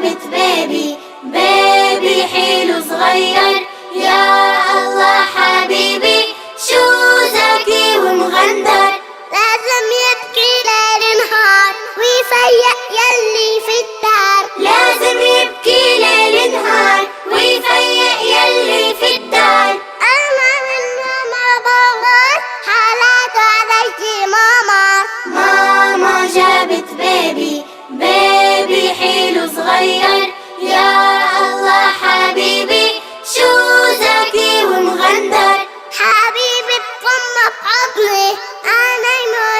جابت بيبي، بيبي حلو صغير، يا الله حبيبي شو ذكي ومغندر. لازم يبكي ليل نهار ويفيق يلي في الدار، لازم يبكي ليل نهار ويفيق يلي في الدار. أنا من ماما بغار حالاته علي ماما، ماما جابت بيبي، بيبي حلو صغير، يا الله حبيبي شو ذكي ومغندر. حبيبي بضمه بحضني أنا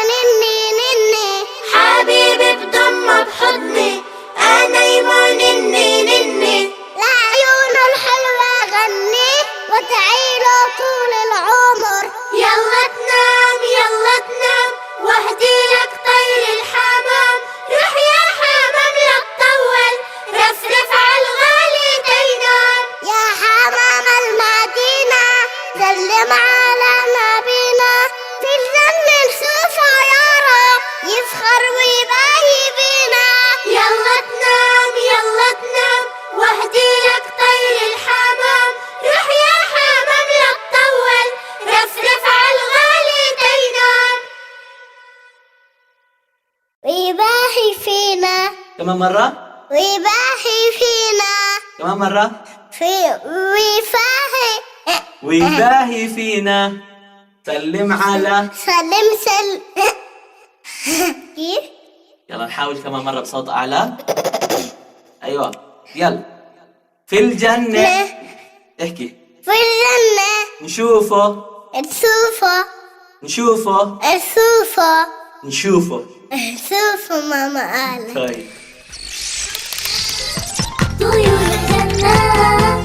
نني نني، حبيبي بضمه بحضني أنا نني نني. لعيونه الحلوة غني وادعيله طول العمر. يلا تنام يلا تنام واهدي لك طير الحمام، روح يا حمام لا تطول رفرف عالغالي تينام. يا حمام المدينة سلم على نبينا، في الجنة نشوفه يا رب يفخر ويباهي بينا. يلا تنام يلا تنام واهدي لك طير الحمام، روح يا حمام لا تطول رفرف عالغالي تينام. ويباهي فينا كمان مرة، ويباهي فينا كمان مرة، ويباهي فينا. سلم على سلم كيف؟ يلا نحاول كمان مرة بصوت أعلى. أيوة يلا. في الجنة احكي. في الجنة نشوفه نشوفه نشوفه نشوفه نشوفه. نشوفه ماما قالت. طيب. طيور الجنة